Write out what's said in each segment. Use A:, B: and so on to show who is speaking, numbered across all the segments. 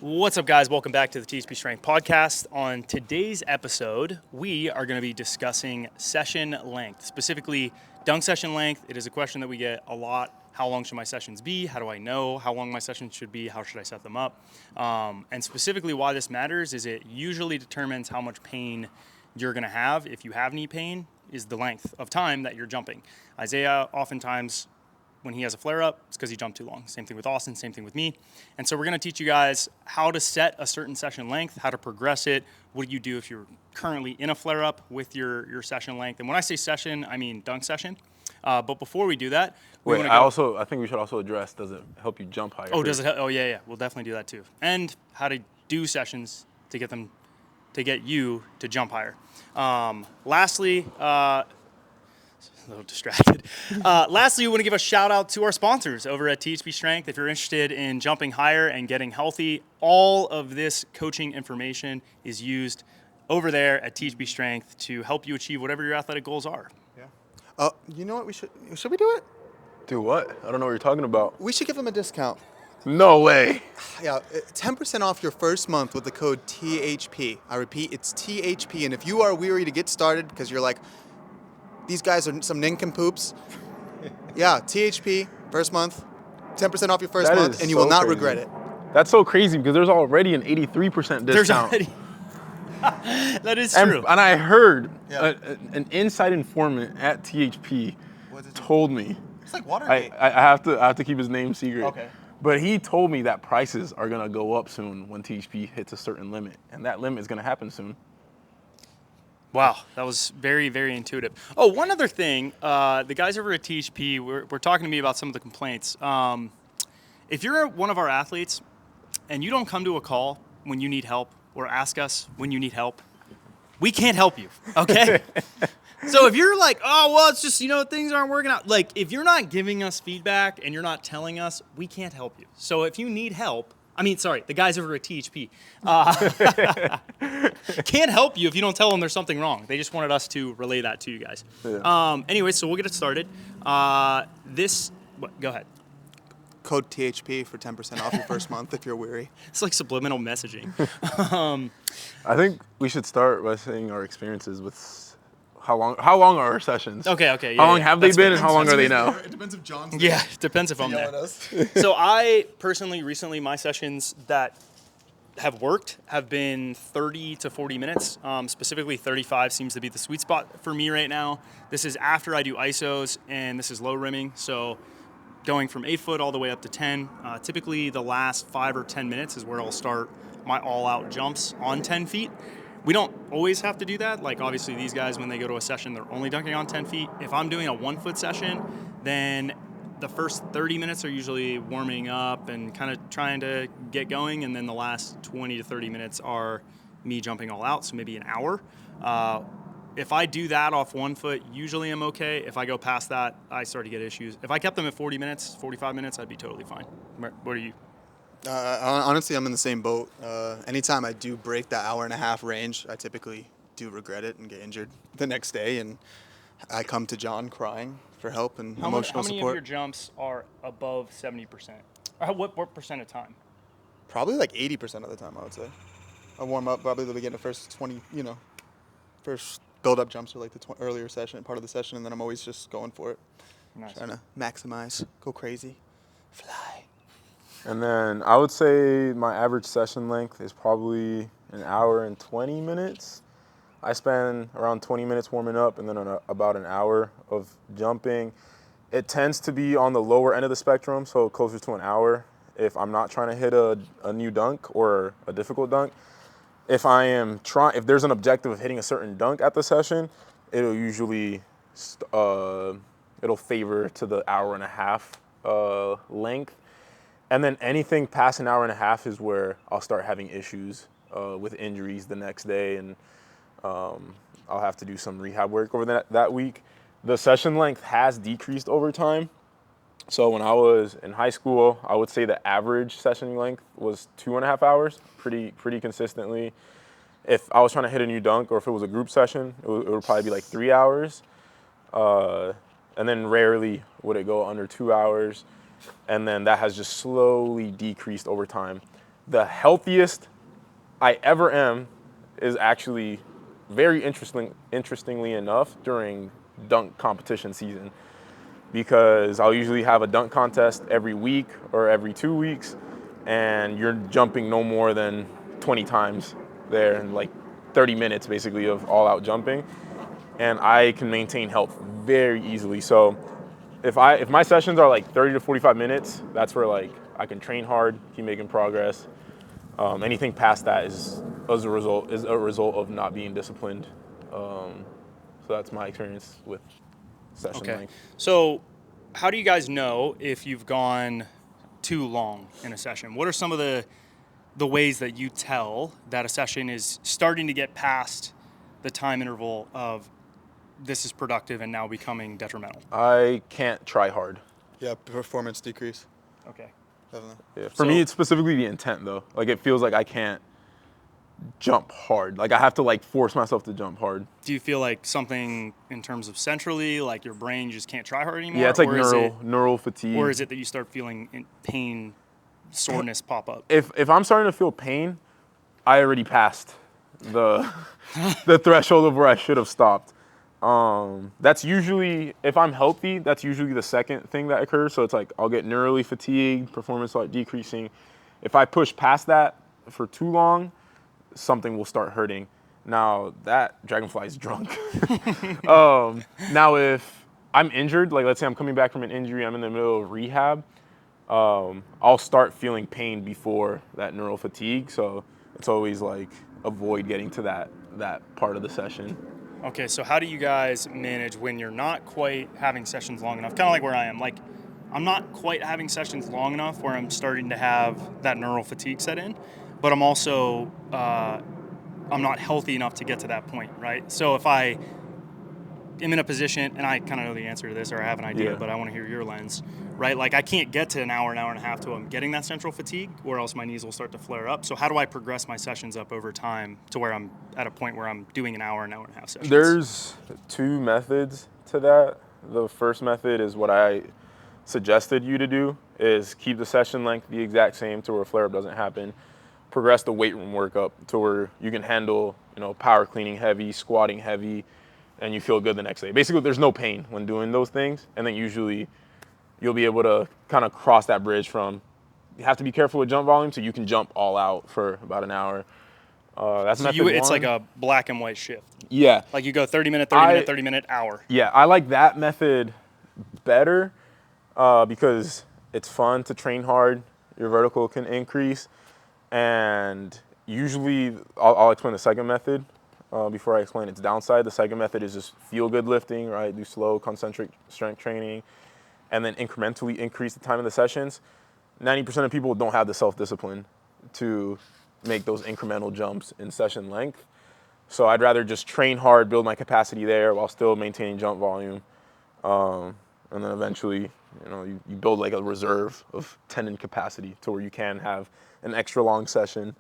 A: What's up, guys? Welcome back to the THPstrength podcast. On today's episode, we are going to be discussing session length, specifically dunk session length. It is a question that we get a lot. How long should my sessions be? How do I know how long my sessions should be? How should I set them up? And specifically why this matters is it usually determines how much pain you're going to have. If you have knee pain, is the length of time that you're jumping. Isaiah oftentimes, when he has a flare-up, it's because he jumped too long. Same thing with Austin, same thing with me. And so we're going to teach you guys how to set a certain session length, how to progress it. What do you do if you're currently in a flare-up with your session length? And when I say session, I mean dunk session. But before we do that,
B: I think we should also address, does it help you jump higher?
A: Oh, does it? Oh, yeah. We'll definitely do that too. And how to do sessions to get you to jump higher. Lastly, a little distracted. Lastly, we want to give a shout out to our sponsors over at THPstrength. If you're interested in jumping higher and getting healthy, all of this coaching information is used over there at THPstrength to help you achieve whatever your athletic goals are.
C: Yeah. You know what? Should we do it?
B: Do what? I don't know what you're talking about.
C: We should give them a discount.
B: No way.
C: Yeah, 10% off your first month with the code THP. I repeat, it's THP. And if you are weary to get started because you're like, these guys are some nincompoops. Yeah, THP, first month, 10% off your first month, and you will not regret it.
B: That's so crazy because there's already an 83% discount.
A: There's already. That is true.
B: And I heard an inside informant at THP told me.
C: It's like Watergate.
B: I have to keep his name secret.
C: Okay.
B: But he told me that prices are gonna go up soon when THP hits a certain limit, and that limit is gonna happen soon.
A: Wow, that was very, very intuitive. Oh, one other thing, the guys over at THP were talking to me about some of the complaints. If you're one of our athletes and you don't come to a call when you need help or ask us when you need help, we can't help you, okay? So if you're like, oh, well, it's just, things aren't working out. Like, if you're not giving us feedback and you're not telling us, we can't help you. So if you need help, the guys over at THP can't help you if you don't tell them there's something wrong. They just wanted us to relay that to you guys. Yeah. Anyway, so we'll get it started. Go ahead.
C: Code THP for 10% off your first month if you're weary.
A: It's like subliminal messaging.
B: I think we should start by saying our experiences with how long are our sessions?
A: Okay. Yeah,
B: how long have they been and how long are they now?
C: It depends if John's there.
A: Yeah, it depends if I'm there. So I personally, recently, my sessions that have worked have been 30 to 40 minutes. Specifically 35 seems to be the sweet spot for me right now. This is after I do ISOs and this is low rimming. So going from 8 foot all the way up to 10. Typically the last 5 or 10 minutes is where I'll start my all out jumps on 10 feet. We don't always have to do that. Like, obviously, these guys, when they go to a session, they're only dunking on 10 feet. If I'm doing a 1 foot session, then the first 30 minutes are usually warming up and kind of trying to get going. And then the last 20 to 30 minutes are me jumping all out, so maybe an hour. If I do that off 1 foot, usually I'm okay. If I go past that, I start to get issues. If I kept them at 40 minutes, 45 minutes, I'd be totally fine. What are you?
C: Honestly, I'm in the same boat. Anytime I do break that hour and a half range, I typically do regret it and get injured the next day. And I come to John crying for help and emotional support.
A: How many of your jumps are above 70%? Or what percent of time?
C: Probably like 80% of the time, I would say. I warm up probably the beginning of first 20, first build-up jumps are like the earlier session, part of the session, and then I'm always just going for it.
A: Nice.
C: Trying to maximize, go crazy, fly.
B: And then I would say my average session length is probably an hour and 20 minutes. I spend around 20 minutes warming up and then about an hour of jumping. It tends to be on the lower end of the spectrum, so closer to an hour if I'm not trying to hit a new dunk or a difficult dunk. If there's an objective of hitting a certain dunk at the session, it'll usually it'll favor to the hour and a half length. And then anything past an hour and a half is where I'll start having issues with injuries the next day, and I'll have to do some rehab work over that week. The session length has decreased over time. So when I was in high school, I would say the average session length was 2.5 hours, pretty consistently. If I was trying to hit a new dunk or if it was a group session, it would probably be like 3 hours. And then rarely would it go under 2 hours. And then that has just slowly decreased over time. The healthiest I ever am is actually very interestingly enough during dunk competition season, because I'll usually have a dunk contest every week or every 2 weeks, and you're jumping no more than 20 times there in like 30 minutes basically of all out jumping, and I can maintain health very easily. So if my sessions are like 30 to 45 minutes, that's where like I can train hard, keep making progress. Anything past that is a result of not being disciplined. So that's my experience with session length.
A: So how do you guys know if you've gone too long in a session? What are some of the ways that you tell that a session is starting to get past the time interval of this is productive and now becoming detrimental?
B: I can't try hard.
C: Yeah, performance decrease.
A: Okay.
C: Definitely.
B: Yeah. For me, it's specifically the intent though. Like it feels like I can't jump hard. Like I have to like force myself to jump hard.
A: Do you feel like something in terms of centrally, like your brain just can't try hard anymore?
B: Yeah, it's like neural fatigue.
A: Or is it that you start feeling pain, soreness pop up?
B: If I'm starting to feel pain, I already passed the the threshold of where I should have stopped. That's usually, if I'm healthy, that's usually the second thing that occurs. So it's like I'll get neurally fatigued, performance start decreasing. If I push past that for too long, something will start hurting. Now that dragonfly is drunk. Now if I'm injured, like let's say I'm coming back from an injury, I'm in the middle of rehab, I'll start feeling pain before that neural fatigue. So it's always like avoid getting to that part of the session.
A: Okay, so how do you guys manage when you're not quite having sessions long enough? Kind of like where I am. Like, I'm not quite having sessions long enough where I'm starting to have that neural fatigue set in, but I'm also I'm not healthy enough to get to that point, right? So if I am in a position, and I kind of know the answer to this, or I have an idea, but I want to hear your lens, right? Like I can't get to an hour and a half till I'm getting that central fatigue, or else my knees will start to flare up. So how do I progress my sessions up over time to where I'm at a point where I'm doing an hour and a half sessions?
B: There's two methods to that. The first method is what I suggested you to do, is keep the session length the exact same to where a flare-up doesn't happen. Progress the weight room work up to where you can handle, power cleaning heavy, squatting heavy, and you feel good the next day. Basically, there's no pain when doing those things, and then usually you'll be able to kind of cross that bridge from, you have to be careful with jump volume, so you can jump all out for about an hour. That's method one.
A: It's like a black and white shift.
B: Yeah.
A: Like you go 30 minute, 30 minute, 30 minute, hour.
B: Yeah, I like that method better because it's fun to train hard. Your vertical can increase. And usually, I'll explain the second method before I explain its downside. The second method is just feel good lifting, right? Do slow concentric strength training, and then incrementally increase the time of the sessions. 90% of people don't have the self-discipline to make those incremental jumps in session length. So I'd rather just train hard, build my capacity there while still maintaining jump volume. And then eventually, you build like a reserve of tendon capacity to where you can have an extra long session.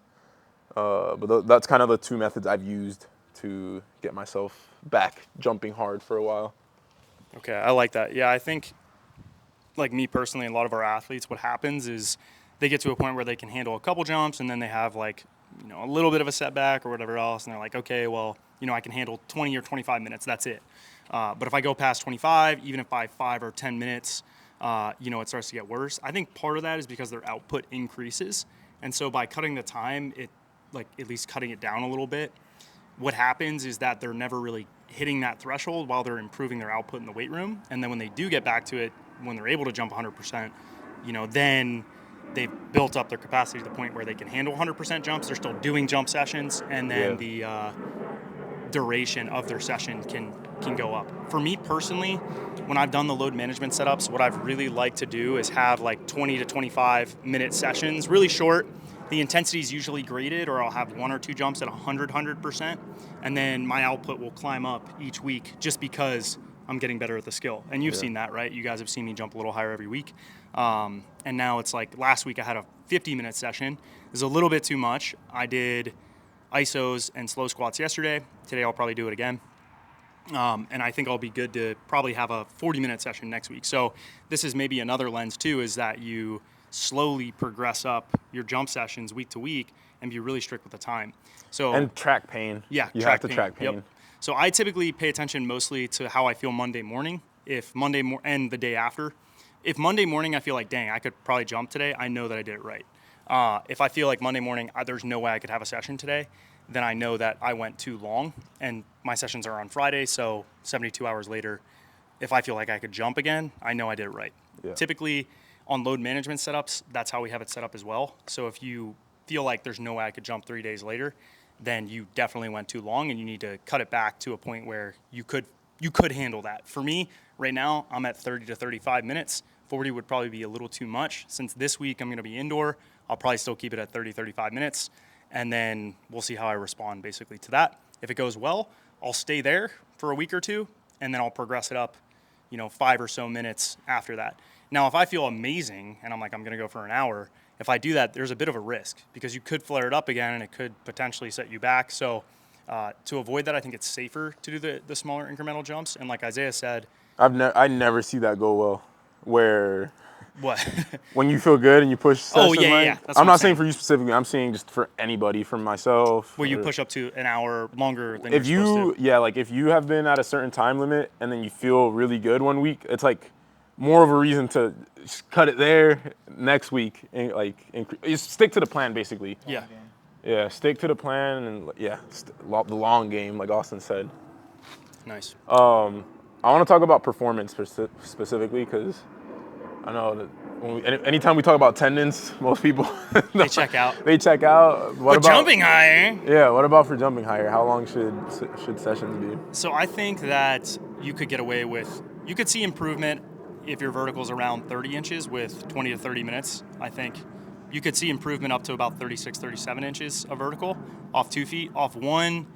B: But that's kind of the two methods I've used to get myself back jumping hard for a while.
A: Okay, I like that. Yeah, I think, like me personally, a lot of our athletes, what happens is they get to a point where they can handle a couple jumps, and then they have like, a little bit of a setback or whatever else, and they're like, okay, well, I can handle 20 or 25 minutes, that's it. But if I go past 25, even if by 5 or 10 minutes, it starts to get worse. I think part of that is because their output increases, and so by cutting the time, at least cutting it down a little bit, what happens is that they're never really hitting that threshold while they're improving their output in the weight room. And then when they do get back to it, when they're able to jump 100%, then they've built up their capacity to the point where they can handle 100% jumps. They're still doing jump sessions, and then the duration of their session can go up. For me personally, when I've done the load management setups, what I've really liked to do is have like 20 to 25 minute sessions, really short. The intensity is usually graded, or I'll have 1 or 2 jumps at 100%, and then my output will climb up each week just because I'm getting better at the skill. And you've seen that, right? You guys have seen me jump a little higher every week. And now it's like last week I had a 50-minute session. It was a little bit too much. I did isos and slow squats yesterday. Today I'll probably do it again. And I think I'll be good to probably have a 40-minute session next week. So this is maybe another lens too, is that you slowly progress up your jump sessions week to week and be really strict with the time. So
B: And track pain.
A: yeah,
B: You have to track pain.
A: Yep. So I typically pay attention mostly to how I feel Monday morning, and the day after. If Monday morning I feel like, dang, I could probably jump today, I know that I did it right. If I feel like Monday morning, there's no way I could have a session today, then I know that I went too long. And my sessions are on Friday, so 72 hours later, if I feel like I could jump again, I know I did it right.
B: Yeah.
A: Typically, on load management setups, that's how we have it set up as well. So if you feel like there's no way I could jump 3 days later, then you definitely went too long and you need to cut it back to a point where you could handle that. For me, right now, I'm at 30 to 35 minutes. 40 would probably be a little too much. Since this week I'm going to be indoor, I'll probably still keep it at 30, 35 minutes. And then we'll see how I respond basically to that. If it goes well, I'll stay there for a week or two, and then I'll progress it up, 5 or so minutes after that. Now, if I feel amazing and I'm like, I'm going to go for an hour, if I do that, there's a bit of a risk because you could flare it up again and it could potentially set you back. So to avoid that, I think it's safer to do the smaller incremental jumps. And like Isaiah said,
B: I never see that go well, where
A: what?
B: when you feel good and you push session
A: Yeah.
B: length.
A: That's
B: I'm
A: what
B: not saying for you specifically. I'm saying just for anybody, for myself.
A: Where you push up to an hour longer than you're supposed to.
B: Yeah, like if you have been at a certain time limit and then you feel really good one week, it's like more of a reason to just cut it there next week and just stick to the plan basically.
A: Yeah.
B: Yeah, stick to the plan and the long game, like Austin said.
A: Nice.
B: I want to talk about performance specifically because I know that anytime we talk about tendons, most people
A: They check out.
B: They check out. What about
A: jumping higher?
B: Yeah. What about for jumping higher? How long should sessions be?
A: So I think that you could get away with. You could see improvement if your vertical's around 30 inches with 20 to 30 minutes. I think you could see improvement up to about 36, 37 inches of vertical off 2 feet. Off 1,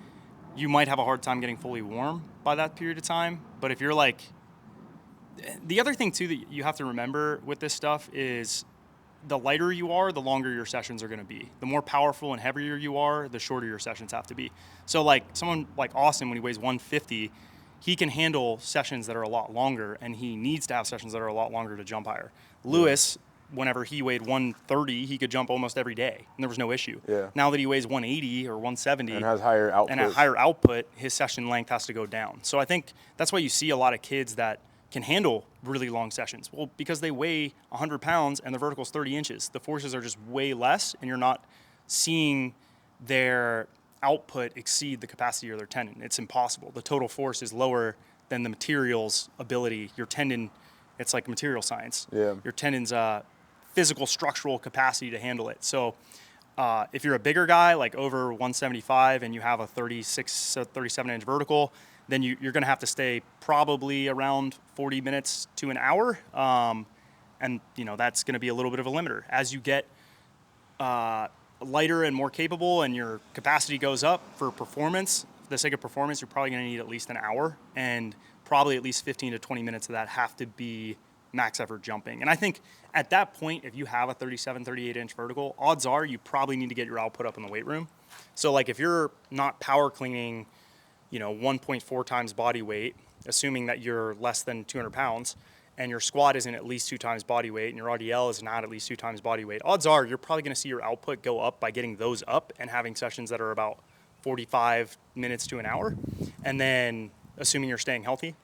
A: you might have a hard time getting fully warm by that period of time. But if you're like, the other thing too that you have to remember with this stuff is the lighter you are, the longer your sessions are going to be. The more powerful and heavier you are, the shorter your sessions have to be. So like someone like Austin, when he weighs 150, he can handle sessions that are a lot longer, and he needs to have sessions that are a lot longer to jump higher. Lewis, whenever he weighed 130, he could jump almost every day, and there was no issue.
B: Yeah.
A: Now that he weighs 180 or 170
B: And has higher output.
A: and at higher output, his session length has to go down. So I think that's why you see a lot of kids that can handle really long sessions. Well, because they weigh 100 pounds and their vertical is 30 inches. The forces are just way less, and you're not seeing their output exceed the capacity of their tendon. It's impossible. The total force is lower than the material's ability. Your tendon, it's like material science.
B: Yeah.
A: Your tendon's physical structural capacity to handle it. So if you're a bigger guy, like over 175, and you have a 36, 37 inch vertical, then you're going to have to stay probably around 40 minutes to an hour. And that's going to be a little bit of a limiter. As you get lighter and more capable and your capacity goes up for performance, for the sake of performance, you're probably going to need at least an hour, and probably at least 15 to 20 minutes of that have to be max effort jumping. And I think at that point, if you have a 37, 38 inch vertical, odds are you probably need to get your output up in the weight room. So like if you're not power cleaning, 1.4 times body weight, assuming that you're less than 200 pounds, and your squat isn't at least 2 times body weight, and your RDL is not at least 2 times body weight, odds are you're probably going to see your output go up by getting those up and having sessions that are about 45 minutes to an hour, and then assuming you're staying healthy.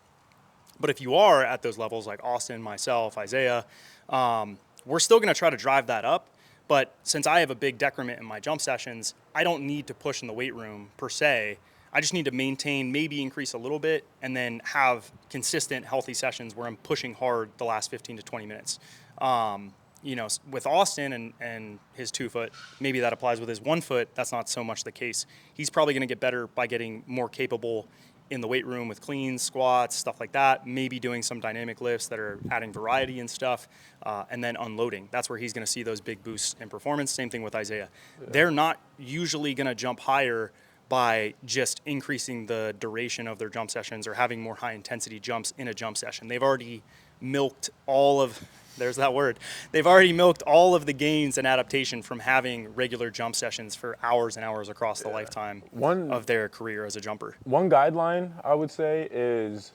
A: But if you are at those levels, like Austin, myself, Isaiah, we're still going to try to drive that up. But since I have a big decrement in my jump sessions, I don't need to push in the weight room per se. I just need to maintain, maybe increase a little bit, and then have consistent, healthy sessions where I'm pushing hard the last 15 to 20 minutes. With Austin and his 2 foot, maybe that applies with his 1 foot. That's not so much the case. He's probably going to get better by getting more capable in the weight room with cleans, squats, stuff like that, maybe doing some dynamic lifts that are adding variety and stuff, and then unloading. That's where he's going to see those big boosts in performance. Same thing with Isaiah. Yeah. They're not usually going to jump higher by just increasing the duration of their jump sessions or having more high intensity jumps in a jump session. They've already milked all of, there's that word, they've already milked all of the gains and adaptation from having regular jump sessions for hours and hours across the lifetime of their career as a jumper.
B: One guideline I would say is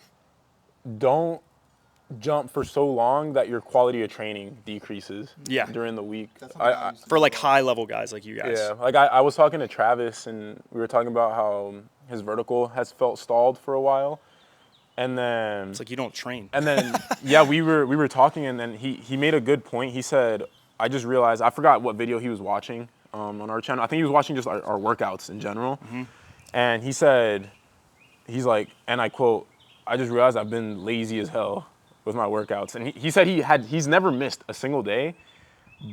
B: don't jump for so long that your quality of training decreases
A: Yeah.
B: during the week.
A: For like high level guys like you guys.
B: Yeah, like I was talking to Travis and we were talking about how his vertical has felt stalled for a while. And then
A: It's like you don't train.
B: And then yeah, we were talking and then he made a good point. He said, I just realized, I forgot what video he was watching on our channel. I think he was watching just our workouts in general.
A: Mm-hmm.
B: And he said, he's like, and I quote, I just realized I've been lazy as hell with my workouts. And he said he's never missed a single day,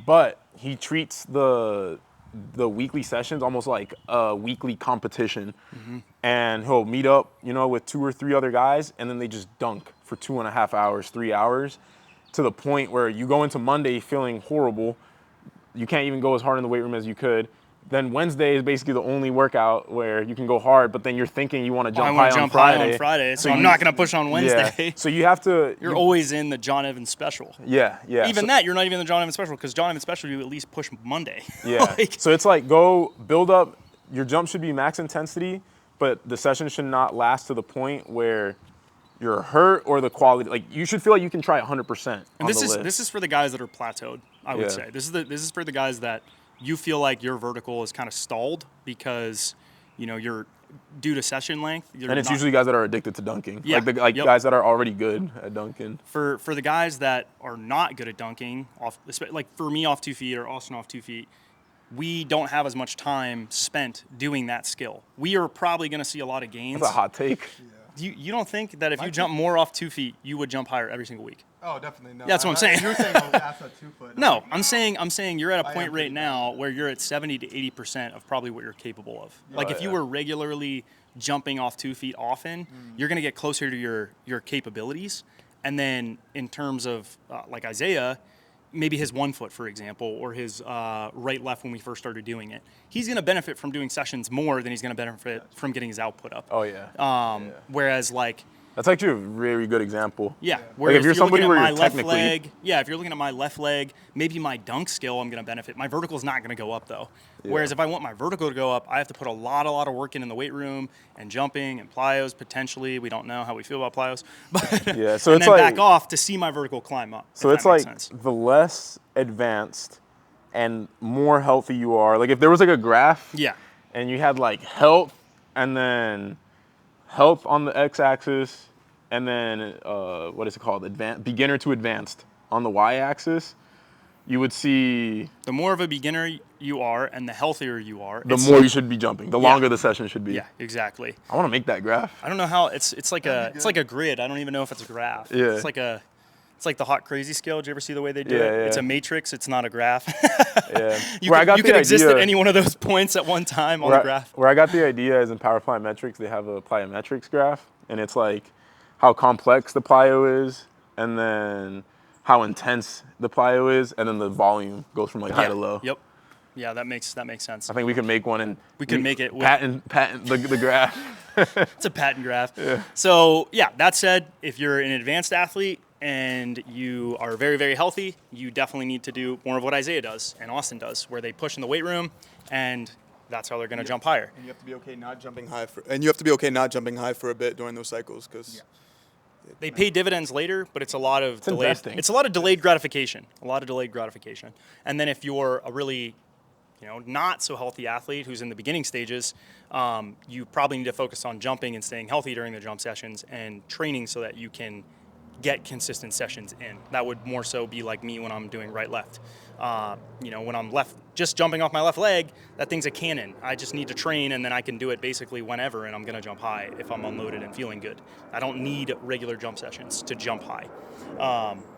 B: but he treats the weekly sessions almost like a weekly competition.
A: Mm-hmm.
B: And he'll meet up, you know, with 2 or 3 other guys, and then they just dunk for 2.5 hours, 3 hours, to the point where you go into Monday feeling horrible. You can't even go as hard in the weight room as you could. Then Wednesday is basically the only workout where you can go hard, but then you're thinking you want to jump high on Friday.
A: High on Friday, so I'm not going to push on Wednesday.
B: Yeah. So you have to.
A: You're always in the John Evans special.
B: Yeah.
A: Even that, you're not even in the John Evans special because John Evans special, you at least push Monday.
B: Yeah. So it's like go build up. Your jump should be max intensity, but the session should not last to the point where you're hurt or the quality. Like you should feel like you can try 100%.
A: And this is for the guys that are plateaued. I would say this is for the guys that you feel like your vertical is kind of stalled because, you know, you're due to session length.
B: And it's usually guys that are addicted to dunking.
A: Yeah.
B: Guys that are already good at dunking.
A: For the guys that are not good at dunking, like for me off 2 feet or Austin off 2 feet, we don't have as much time spent doing that skill. We are probably going to see a lot of gains.
B: That's a hot take.
A: You don't think that if you jump more off 2 feet, you would jump higher every single week?
C: Oh, definitely no.
A: That's what I'm saying.
C: You're saying past that 2 foot.
A: No, I'm saying you're at a point right now where you're at 70 to 80% of probably what you're capable of. Like if you were regularly jumping off 2 feet often, you're going to get closer to your capabilities. And then in terms of like Isaiah, maybe his 1 foot, for example, or his right left when we first started doing it, he's going to benefit from doing sessions more than he's going to benefit from getting his output up.
B: Oh yeah.
A: Whereas like.
B: That's actually a very good example.
A: Yeah.
B: Like if you're somebody where you're technically.
A: If you're looking at my left leg, maybe my dunk skill I'm going to benefit. My vertical is not going to go up though. Yeah. Whereas if I want my vertical to go up, I have to put a lot of work in the weight room and jumping and plyos potentially. We don't know how we feel about plyos, but
B: yeah. So
A: and
B: it's
A: then
B: like,
A: back off to see my vertical climb up.
B: So it's like the less advanced and more healthy you are. Like if there was like a graph.
A: Yeah.
B: And you had like health and then health on the x-axis. And then, what is it called? Beginner to advanced on the y-axis, you would see...
A: The more of a beginner you are and the healthier you are...
B: The more you should be jumping. The longer the session should be.
A: Yeah, exactly.
B: I want to make that graph.
A: I don't know how... It's like a grid. I don't even know if it's a graph.
B: Yeah.
A: It's like the hot crazy scale. Did you ever see the way they do it?
B: Yeah.
A: It's a matrix. It's not a graph.
B: Yeah.
A: You could exist at any one of those points at one time on the graph.
B: Where I got the idea is in Power Plyometrics, they have a plyometrics graph. And it's like... how complex the plyo is, and then how intense the plyo is, and then the volume goes from like high to low.
A: Yep. Yeah, that makes sense.
B: I think we can make one and
A: we could make it
B: patent the graph.
A: It's a patent graph.
B: Yeah.
A: So yeah, that said, if you're an advanced athlete and you are very, very healthy, you definitely need to do more of what Isaiah does and Austin does, where they push in the weight room and that's how they're going to jump higher.
C: And you have to be okay not jumping high for a bit during those cycles because
A: they pay dividends later, but it's a lot of
B: investing.
A: It's a lot of delayed gratification. And then if you're a really, not so healthy athlete who's in the beginning stages, you probably need to focus on jumping and staying healthy during the jump sessions and training so that you can get consistent sessions in. That would more so be like me when I'm doing right-left. When I'm just jumping off my left leg, that thing's a cannon. I just need to train, and then I can do it basically whenever, and I'm going to jump high if I'm unloaded and feeling good. I don't need regular jump sessions to jump high.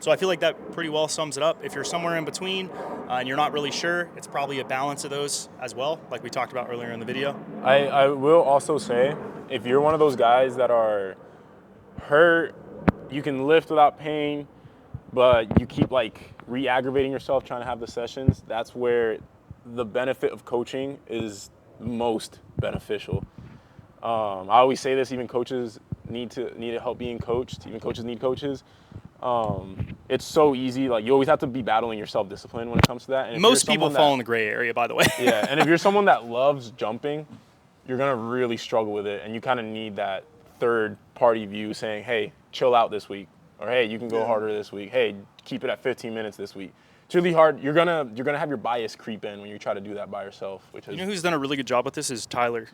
A: So I feel like that pretty well sums it up. If you're somewhere in between and you're not really sure, it's probably a balance of those as well, like we talked about earlier in the video.
B: I will also say, if you're one of those guys that are hurt, you can lift without pain, but you keep like re-aggravating yourself trying to have the sessions, that's where the benefit of coaching is most beneficial. I always say this, even coaches need help being coached, even coaches need coaches. It's so easy, like you always have to be battling your self-discipline when it comes to that. And
A: most people fall in the gray area, by the way.
B: Yeah, and if you're someone that loves jumping, you're gonna really struggle with it, and you kind of need that third party view saying, hey, chill out this week. Or hey, you can go harder this week. Hey, keep it at 15 minutes this week. It's really hard. You're gonna have your bias creep in when you try to do that by yourself. Which is,
A: You know who's done a really good job with this is Tyler.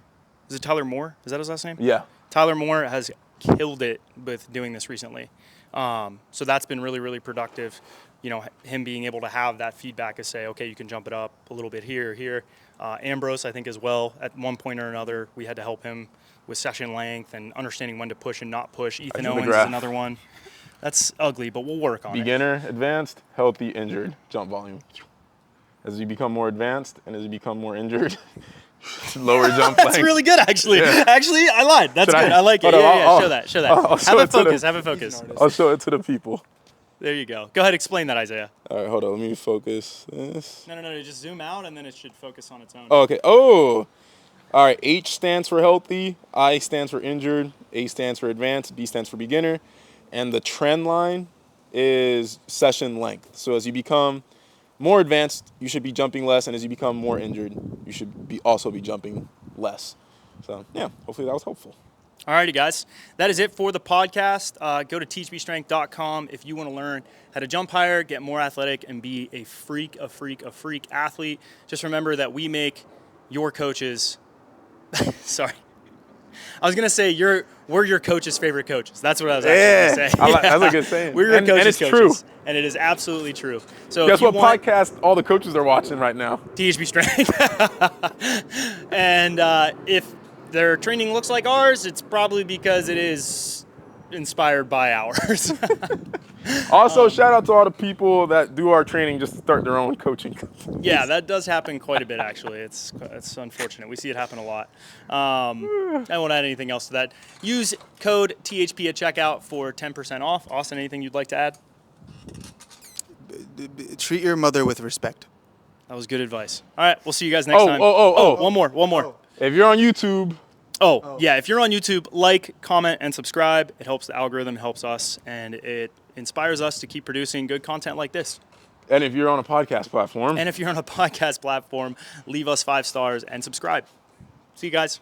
A: Is it Tyler Moore? Is that his last name?
B: Yeah.
A: Tyler Moore has killed it with doing this recently. So that's been really, really productive. You know, him being able to have that feedback and say, okay, you can jump it up a little bit here. Ambrose, I think, as well, at one point or another, we had to help him with session length and understanding when to push and not push. Ethan Owens is another one. That's ugly, but we'll work on it.
B: Beginner, advanced, healthy, injured, jump volume. As you become more advanced and as you become more injured, lower jump length.
A: That's really good, actually.
B: Yeah.
A: Actually, I lied. That's good. I like it. Yeah, show that. Have a focus. Have a focus.
B: I'll show it to the people.
A: There you go. Go ahead, explain that, Isaiah.
B: All right, hold on. Let me focus this.
A: No. Just zoom out, and then it should focus on its own.
B: Oh, okay. Oh. All right. H stands for healthy. I stands for injured. A stands for advanced. B stands for beginner. And the trend line is session length. So as you become more advanced, you should be jumping less. And as you become more injured, you should also be jumping less. So, yeah, hopefully that was helpful.
A: Alrighty, guys. That is it for the podcast. Go to THPstrength.com if you want to learn how to jump higher, get more athletic, and be a freak athlete. Just remember that we make your coaches sorry. I was going to say we're your coach's favorite coaches. That's what I was actually going to say.
B: That's a good saying.
A: We're your coach's
B: coaches.
A: True. And it is absolutely true. So
B: guess what podcast all the coaches are watching right now?
A: THP Strength. And if their training looks like ours, it's probably because it is inspired by ours.
B: Also, shout out to all the people that do our training just to start their own coaching.
A: Yeah, that does happen quite a bit, actually. It's unfortunate. We see it happen a lot. I won't add anything else to that. Use code THP at checkout for 10% off. Austin, anything you'd like to add?
C: Treat your mother with respect.
A: That was good advice. All right, we'll see you guys next time. One more.
B: If you're on YouTube.
A: Yeah, if you're on YouTube, like, comment, and subscribe. It helps the algorithm, helps us, and it inspires us to keep producing good content like this.
B: And if you're on a podcast platform.
A: Leave us 5 stars and subscribe. See you guys.